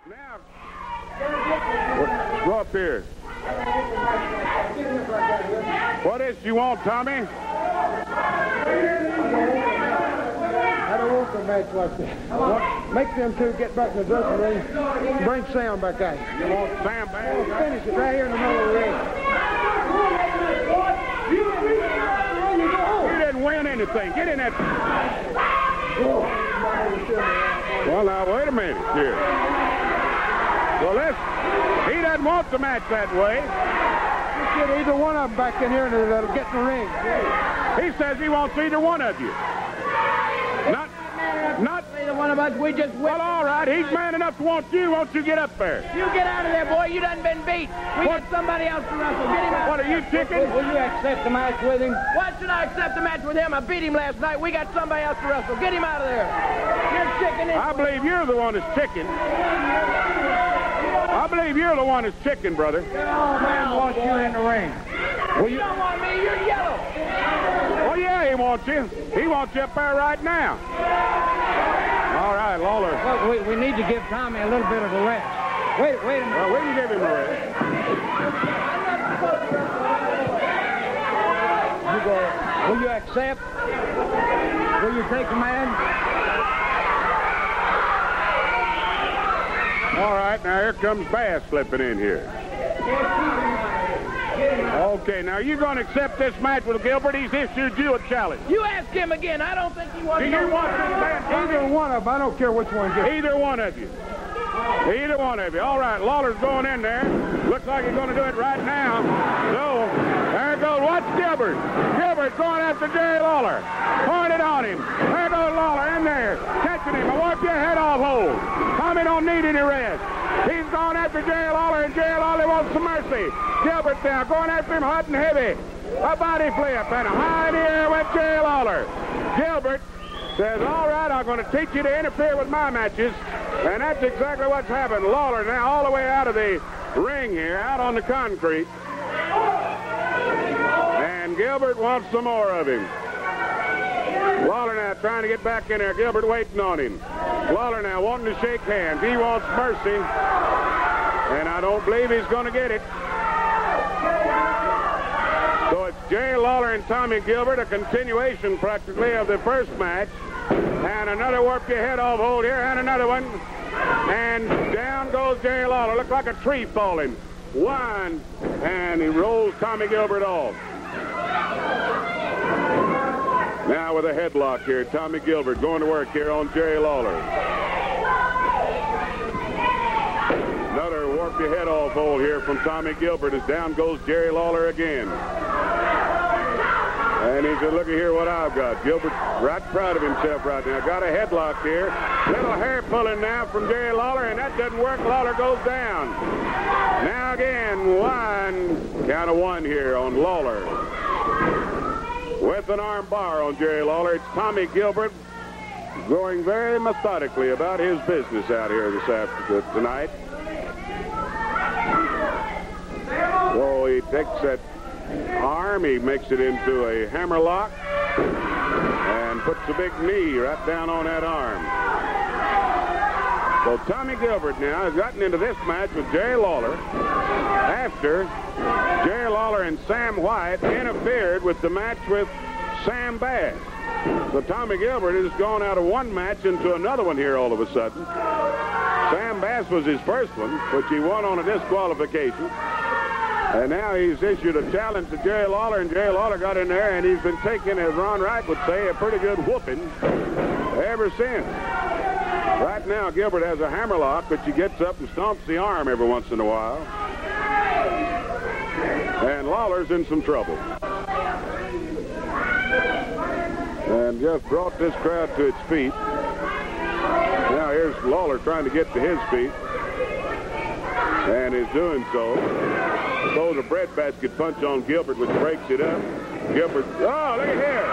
Now, go up here. What is you want, Tommy? I don't want the match like that. Make them two get back in the dressing room. Bring Sam back out. You want Sam back? We'll finish it right here in the middle of the ring. You didn't win anything. Get in that. Well, now, wait a minute here. Well, he doesn't want the match that way. Just get either one of them back in here and that'll get in the ring. He says he wants either one of you. Not either one of us. We just win. Well, all right. He's man enough to want you. Won't you get up there? You get out of there, boy. You done been beat. We got somebody else to wrestle. Get him out. What, are you chicken? Will you accept the match with him? Why should I accept the match with him? I beat him last night. We got somebody else to wrestle. Get him out of there. You're chicken. I believe you're the one that's chicken. I believe you're the one that's chicken, brother. Oh, man wants you in the ring. Well, you don't want me. You're yellow. Oh, yeah, he wants you. He wants you up there right now. All right, Lawler. Well, we need to give Tommy a little bit of a rest. Wait a minute. Well, we can give him a rest. Will you accept? Will you take command? All right, now here comes Bass slipping in here. Okay, now you're going to accept this match with Gilbert. He's issued you a challenge. You ask him again. I don't think he wants Do to. you want this man? Either one of them. I don't care which one gets. Either one of you. Either one of you. All right, Lawler's going in there. Looks like he's going to do it right now. So, there goes. Watch Gilbert. Gilbert going after Jerry Lawler. Pointed on him. There goes Lawler in there. Catching him. Wipe your head off, hold. Tommy don't need any rest. He's going after Jerry Lawler, and Jerry Lawler wants some mercy. Gilbert now going after him hot and heavy. A body flip and a high in the air with Jerry Lawler. Gilbert says, all right, I'm going to teach you to interfere with my matches. And that's exactly what's happened. Lawler now all the way out of the ring here, out on the concrete. And Gilbert wants some more of him. Lawler now trying to get back in there. Gilbert waiting on him. Lawler now wanting to shake hands. He wants mercy. And I don't believe he's going to get it. So it's Jerry Lawler and Tommy Gilbert, a continuation practically of the first match. And another warp your head off hold here, and another one. And down goes Jerry Lawler. Looked like a tree falling. One, and he rolls Tommy Gilbert off. Now with a headlock here, Tommy Gilbert going to work here on Jerry Lawler. Another warp your head off hold here from Tommy Gilbert as down goes Jerry Lawler again. And he said, look at here what I've got. Gilbert right proud of himself right now. Got a headlock here. Little hair pulling now from Jerry Lawler, and that doesn't work. Lawler goes down. Now again, one. Count of one here on Lawler. With an arm bar on Jerry Lawler. It's Tommy Gilbert going very methodically about his business out here tonight. So he takes that arm, he makes it into a hammerlock and puts a big knee right down on that arm. So Tommy Gilbert now has gotten into this match with Jerry Lawler after Jerry Lawler and Sam White interfered with the match with Sam Bass. So Tommy Gilbert has gone out of one match into another one here all of a sudden. Sam Bass was his first one, which he won on a disqualification. And now he's issued a challenge to Jerry Lawler, and Jerry Lawler got in there, and he's been taking, as Ron Wright would say, a pretty good whooping ever since. Right now, Gilbert has a hammerlock, but he gets up and stomps the arm every once in a while. And Lawler's in some trouble. And just brought this crowd to its feet. Now here's Lawler trying to get to his feet. And is doing so. Throws a breadbasket punch on Gilbert, which breaks it up. Gilbert, oh, look at here.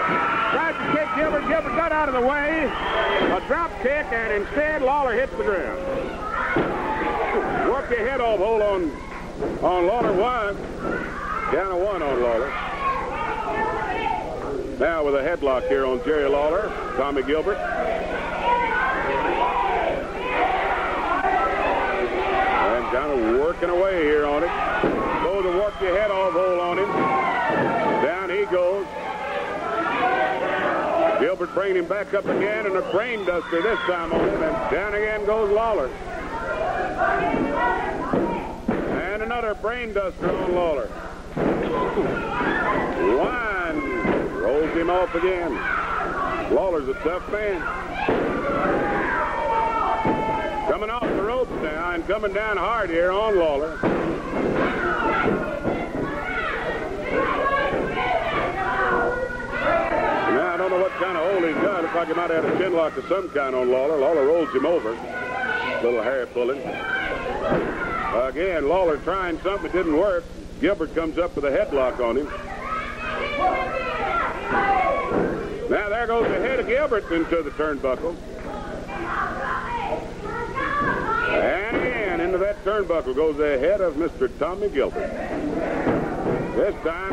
Tried to kick Gilbert. Gilbert got out of the way. A drop kick, and instead Lawler hits the ground. Work your head off, hold on Lawler. One. Down to one on Lawler. Now with a headlock here on Jerry Lawler, Tommy Gilbert. kind of working away here on it. Go to work your head off hole on him. Down he goes. Gilbert bringing him back up again, and a brain duster this time on him, and down again goes Lawler. And another brain duster on Lawler. One rolls him off again. Lawler's a tough man. Coming off the ropes now and coming down hard here on Lawler. Now, I don't know what kind of hold he's got. Looks like he might have had a chin lock of some kind on Lawler. Lawler rolls him over. Little hair pulling. Again, Lawler trying something that didn't work. Gilbert comes up with a headlock on him. Now there goes the head of Gilbert into the turnbuckle. And again, into that turnbuckle goes the head of Mr. Tommy Gilbert. This time,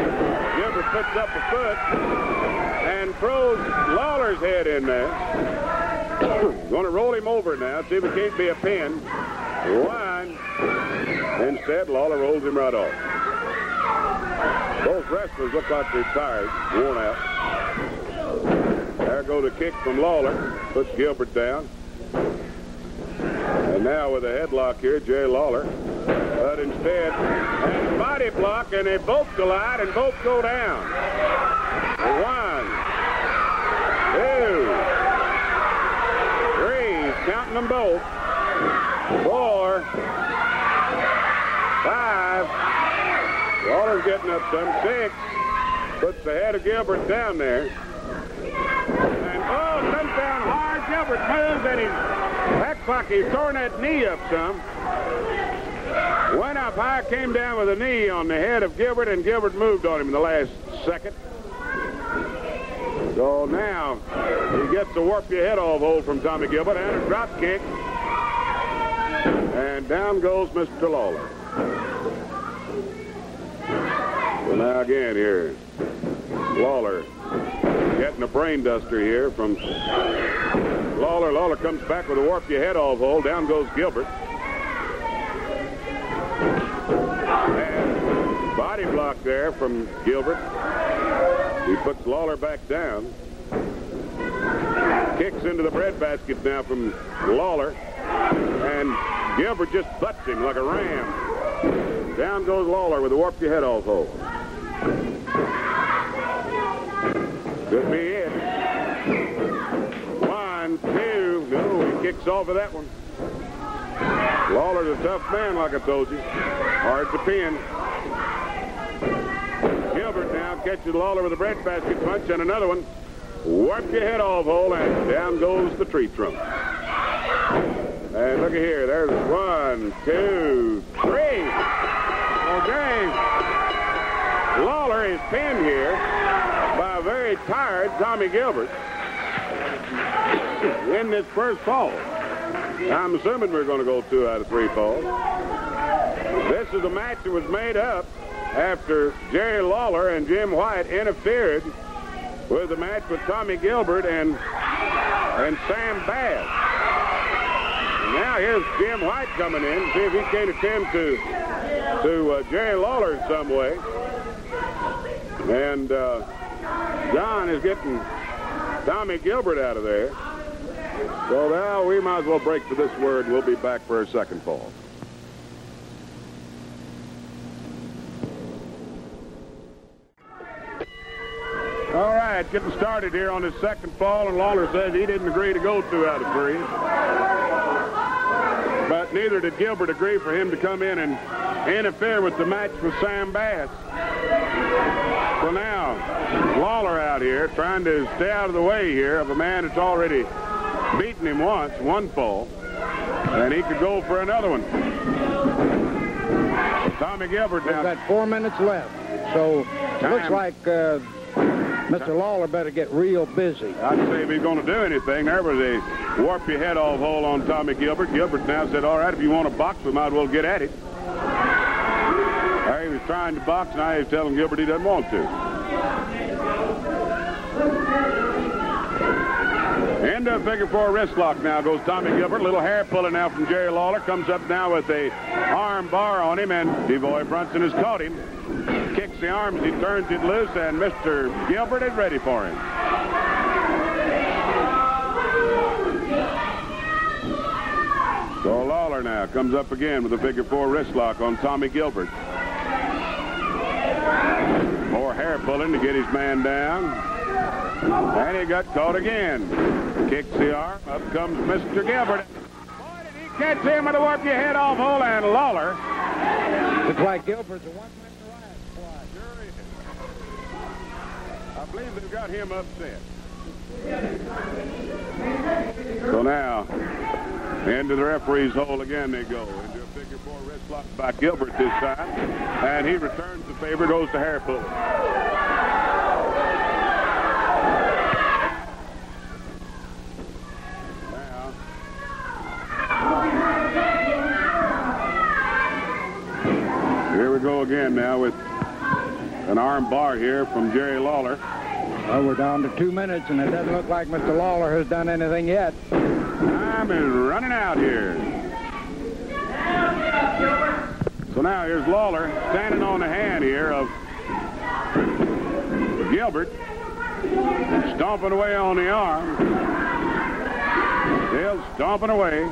Gilbert puts up a foot and throws Lawler's head in there. Going to roll him over now, see if it can't be a pin. One. Instead, Lawler rolls him right off. Both wrestlers look like they're tired, worn out. There goes a kick from Lawler. Puts Gilbert down. And now with a headlock here, Jerry Lawler. But instead, and a body block, and they both collide and both go down. 1, 2, 3, he's counting them both. 4, 5. Lawler's getting up some. 6. Puts the head of Gilbert down there. And comes down hard. Gilbert moves, and he acts like he's throwing that knee up some. Went up high, came down with a knee on the head of Gilbert, and Gilbert moved on him in the last second. So now he gets the warp your head off hold from Tommy Gilbert, and a drop kick. And down goes Mr. Lawler. So now again here, Lawler getting a brain duster here from Lawler. Lawler comes back with a warp your head off hold. Down goes Gilbert. And body block there from Gilbert. He puts Lawler back down. Kicks into the breadbasket now from Lawler. And Gilbert just butts him like a ram. Down goes Lawler with a warp your head off hold. Could be it. 1, 2. No, he kicks off of that one. Lawler's a tough man, like I told you. Hard to pin. Gilbert now catches Lawler with a breadbasket punch and another one. Warp your head off hole, and down goes the tree trunk. And look at here. There's 1, 2, 3. Okay. Lawler is pinned here by a very tired Tommy Gilbert in this first fall. I'm assuming we're going to go 2 out of 3 falls. This is a match that was made up after Jerry Lawler and Jim White interfered with the match with Tommy Gilbert and Sam Bass. And now here's Jim White coming in, see if he can't attend to Jerry Lawler in some way. And John is getting Tommy Gilbert out of there. So now we might as well break for this word. We'll be back for our second fall. All right, getting started here on his second fall, and Lawler says he didn't agree to go 2 out of 3. But neither did Gilbert agree for him to come in and interfere with the match with Sam Bass. So now, Lawler out here trying to stay out of the way here of a man that's already beaten him once, 1 fall, and he could go for another one. Tommy Gilbert now. We've got 4 minutes left, so it looks like Mr. Lawler better get real busy. I'd say if he's going to do anything, there was a warp your head off hole on Tommy Gilbert. Gilbert now said, all right, if you want to box, we might as well get at it. He was trying to box, now he's telling Gilbert he doesn't want to. into a figure four wrist lock now goes Tommy Gilbert. A little hair pulling now from Jerry Lawler. Comes up now with a arm bar on him, and Devoy Brunson has caught him. Kicks the arms, he turns it loose, and Mr. Gilbert is ready for him. So Lawler now comes up again with a figure four wrist lock on Tommy Gilbert. More hair pulling to get his man down. And he got caught again. Kicks the arm. Up comes Mr. Gilbert. Boy, did he catch him with a warp your head off hole, and Lawler. Looks like Gilbert's a one-man squad. Sure is. I believe they've got him upset. So now, into the referee's hole again they go. Into a figure four wrist lock by Gilbert this time. And he returns the favor, goes to hair pull. Here we go again now with an arm bar here from Jerry Lawler. Well, we're down to 2 minutes, and it doesn't look like Mr. Lawler has done anything yet. Time is running out here. So now here's Lawler standing on the hand here of Gilbert. Stomping away on the arm. Still stomping away.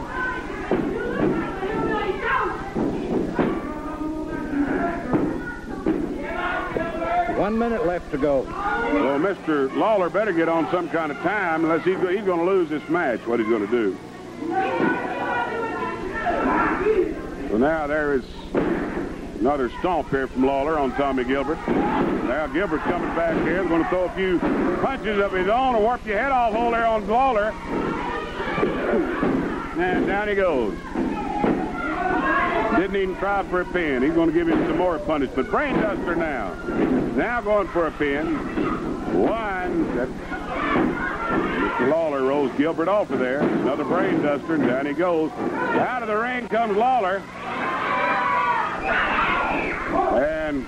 1 minute left to go. Well, Mr. Lawler better get on some kind of time, unless he's going to lose this match, what he's going to do. So now there is another stomp here from Lawler on Tommy Gilbert. Now Gilbert coming back here, going to throw a few punches of his own and warp your head off hole there on Lawler. And down he goes. Didn't even try for a pin. He's going to give him some more punishment. Brain duster now. Now going for a pin. One. Mr. Lawler rolls Gilbert off of there. Another brain duster, and down he goes. Out of the ring comes Lawler. And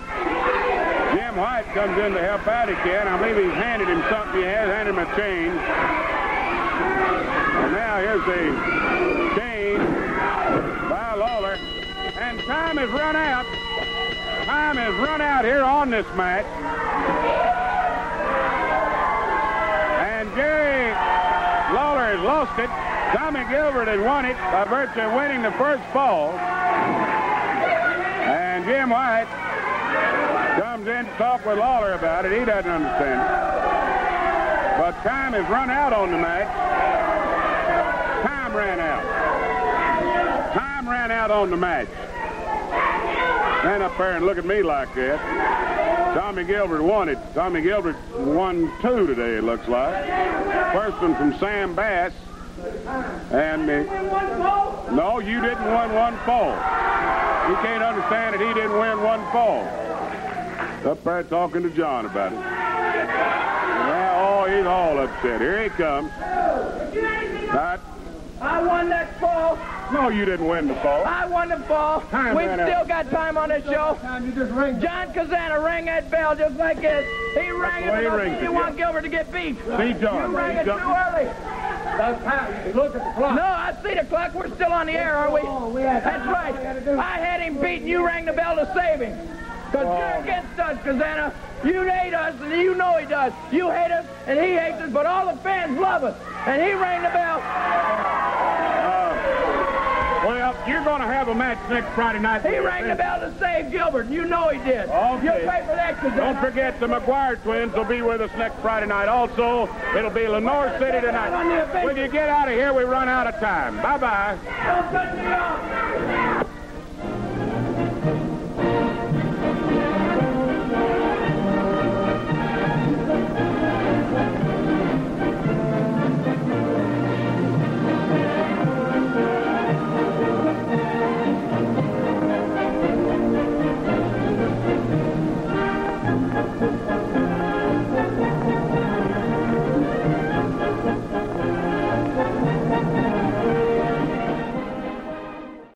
Jim White comes in to help out again. I believe he's handed him something. He has handed him a chain. And now here's the chain by Lawler. And time has run out. Time has run out here on this match. And Jerry Lawler has lost it. Tommy Gilbert has won it by virtue of winning the first fall. And Jim White comes in to talk with Lawler about it. He doesn't understand it. But time has run out on the match. Time ran out. Time ran out on the match. Stand up there and look at me like that. Tommy Gilbert won it. Tommy Gilbert won 2 today, it looks like. First one from Sam Bass. And no, you didn't win 1 fall. You can't understand that he didn't win 1 fall. Up there talking to John about it. Now, oh, he's all upset. Here he comes. I won that fall. No, you didn't win the fall. I won the fall. We've still got time on this show. John Cazana rang that bell just like this. He rang it because he want Gilbert to get beat. See, John. You rang it too early. Look at the clock. No, I see the clock. We're still on the air, are we? That's right. I had him beat, and you rang the bell to save him. Because you're against us, Cazana. You hate us, and you know he does. You hate us, and he hates us, but all the fans love us. And he rang the bell. Well, you're going to have a match next Friday night. He rang the bell to save Gilbert, and you know he did. Okay. You'll pay for that, Cazana. Don't forget, the McGuire twins will be with us next Friday night. Also, it'll be Lenore City tonight. When you get out of here, we run out of time. Bye-bye. Don't cut me off.